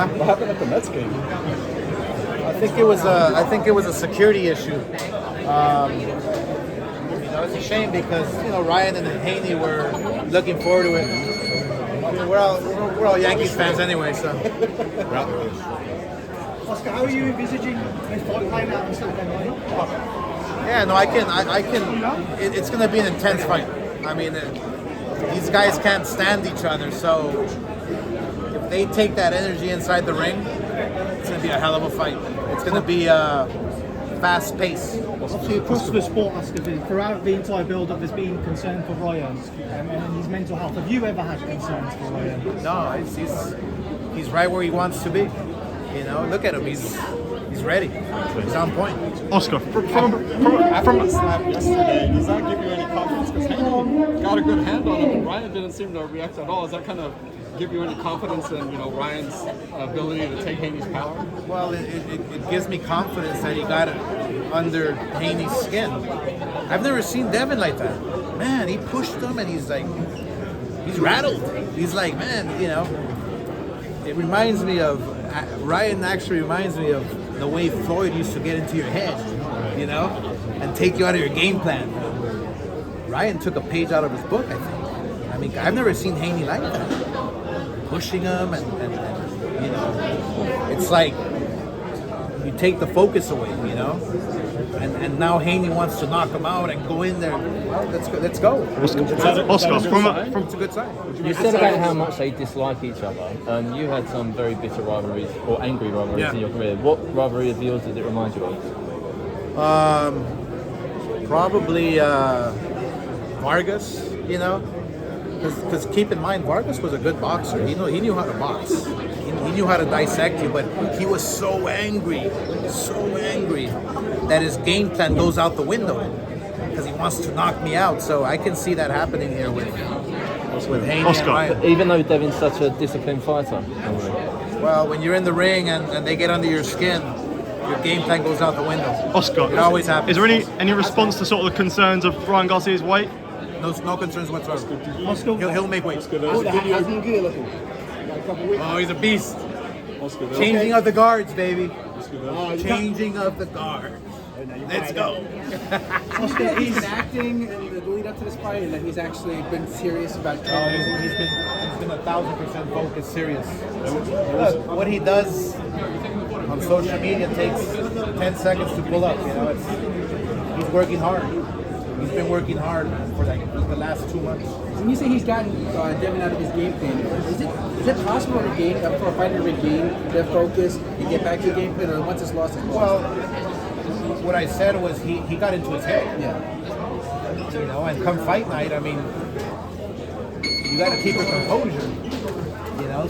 What happened at the Mets game? I think it was a security issue. It's a shame because Ryan and Haney were looking forward to it. I mean, we're all Yankees fans anyway, so. Oscar, how are you envisaging this fight playing out on Saturday night? Yeah, no, I can. It's going to be an intense fight. I mean, these guys can't stand each other, so if they take that energy inside the ring, it's going to be a hell of a fight. It's going to be fast pace. Obviously, across the sport, Oscar, throughout the entire build-up, there's been concern for Ryan and his mental health. Have you ever had concerns for Ryan? No, he's right where he wants to be. Look at him. He's ready. He's on point. Oscar, from the slap yesterday, does that give you any confidence? Because Haney got a good hand on him, and Ryan didn't seem to react at all. Does that kind of give you any confidence in Ryan's ability to take Haney's power? Well, it gives me confidence that he got it under Haney's skin. I've never seen Devin like that. Man, he pushed him, and he's rattled. He's like, man, it reminds me of Ryan. Actually, reminds me of the way Floyd used to get into your head, and take you out of your game plan. Ryan took a page out of his book, I think. I mean, I've never seen Haney like that. Pushing him, and it's like you take the focus away, and now Haney wants to knock him out and go in there. Well, let's go. Oscar, it's a good sign. You said about how much they dislike each other. You had some very bitter rivalries or angry rivalries in your career. What rivalry of yours did it remind you of? Probably Vargas. Because keep in mind, Vargas was a good boxer. He knew how to box. He knew how to dissect you, but he was so angry that his game plan goes out the window because he wants to knock me out. So I can see that happening here with Haney and Ryan. Even though Devin's such a disciplined fighter. Well, when you're in the ring and they get under your skin, your game plan goes out the window. Oscar, it always happens. Is there any response to sort of the concerns of Ryan Garcia's weight? No concerns whatsoever. Oscar, He'll make weight. how's he looking? Oh, he's a beast. Changing of the guards, baby. Changing of the guards. Let's go. Oscar, he's been acting in the lead up to this fight, and that he's actually been serious about training. He's been 1,000% focused, serious. Look, what he does on social media takes 10 seconds to pull up. He's working hard. He's been working hard for the last 2 months. When you say he's gotten Devin out of his game plan, is it possible to gain for a fighter to regain their focus and get back to the game plan, or once it's lost, it's lost? Well, what I said was he got into his head. Yeah. And come fight night, I mean, you got to keep your composure.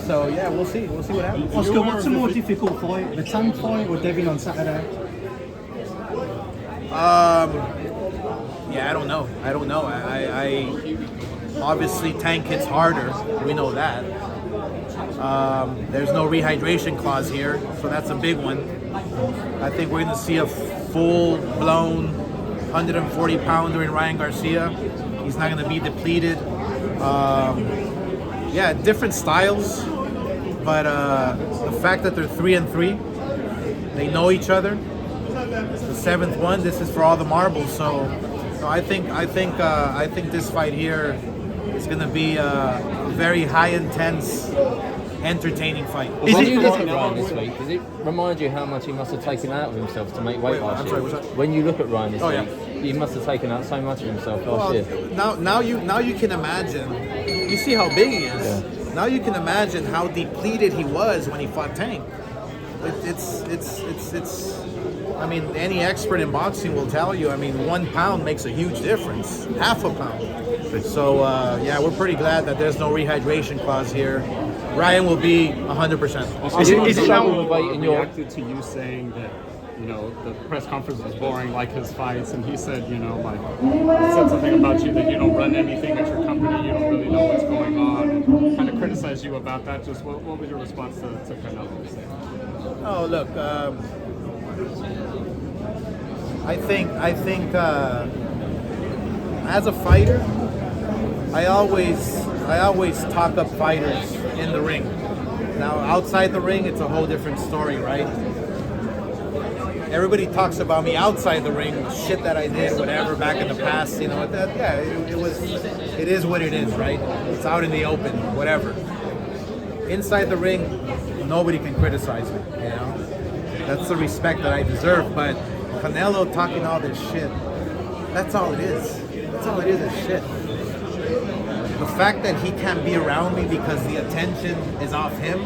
So yeah, we'll see what happens. Oscar, what's a more difficult fight, the Tank fight or Devin on Saturday? Yeah, I don't know. I obviously Tank hits harder. We know that. There's no rehydration clause here, so that's a big one. I think we're going to see a full-blown 140-pounder in Ryan Garcia. He's not going to be depleted. Yeah, different styles, but the fact that they're 3-3, they know each other. The 7th one, this is for all the marbles. So I think this fight here is going to be a very high intense, entertaining fight. When you look at Ryan this week, does it remind you how much he must have taken out of himself to make weight last year? When you look at Ryan this week, he must have taken out so much of himself last year. Now you can imagine. You see how big he is. Yeah. Now you can imagine how depleted he was when he fought Tank. It's. I mean, any expert in boxing will tell you. I mean, 1 pound makes a huge difference. Half a pound. So yeah, we're pretty glad that there's no rehydration clause here. Ryan will be 100%. Is it now reacted to you saying that the press conference was boring like his fights, and he said said something about you that you don't run anything at your company, you don't really know what's going on, and kind of criticized you about that. Just what was your response to Canelo saying? Oh, look. I think as a fighter, I always talk up fighters in the ring. Now, outside the ring, it's a whole different story, right? Everybody talks about me outside the ring, shit that I did, whatever, back in the past. You know, it is what it is, right? It's out in the open, whatever. Inside the ring, nobody can criticize me, you know? That's the respect that I deserve, but Canelo talking all this shit, that's all it is. That's all it is shit. The fact that he can't be around me because the attention is off him,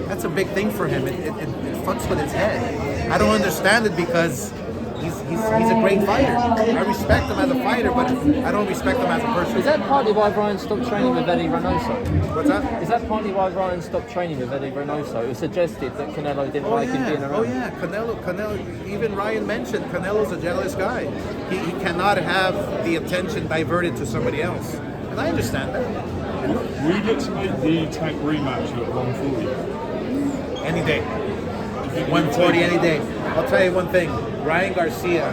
that's a big thing for him. It fucks with his head. I don't understand it because he's a great fighter. I respect him as a fighter, but I don't respect him as a person. Is that partly why Ryan stopped training with Eddie Reynoso? What's that? Is that partly why Ryan stopped training with Eddie Reynoso? It was suggested that Canelo didn't like him being around. Oh yeah, Canelo, even Ryan mentioned Canelo's a jealous guy. He cannot have the attention diverted to somebody else. And I understand that. Will you get to make the Tank rematch at 140? Any day. 140 any day. I'll tell you one thing. Ryan Garcia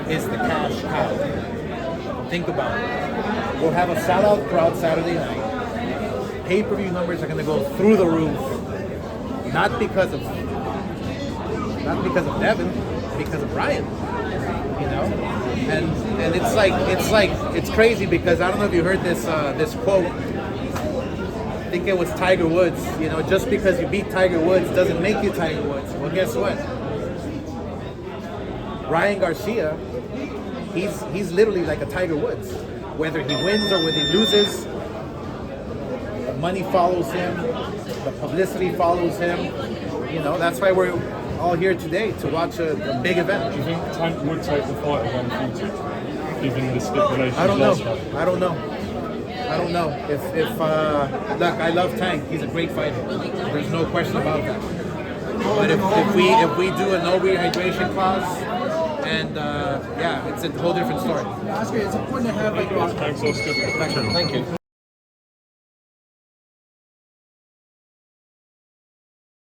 is the cash cow. Think about it. We'll have a sellout crowd Saturday night. Pay-per-view numbers are going to go through the roof. Not because of Devin, because of Ryan. You know, and it's crazy because I don't know if you heard this quote. I think it was Tiger Woods. You know, just because you beat Tiger Woods doesn't make you Tiger Woods. Well, guess what? Ryan Garcia, he's literally like a Tiger Woods. Whether he wins or whether he loses, the money follows him, the publicity follows him. You know, that's why we're all here today to watch a big event. Do you think Tank would take the fight at 140, given the stipulations? I don't know. If look, I love Tank. He's a great fighter. There's no question about that. But if we do a no rehydration clause, and yeah, it's a whole different story. Oscar, it's important to have like. Thanks, Oscar. Thank you.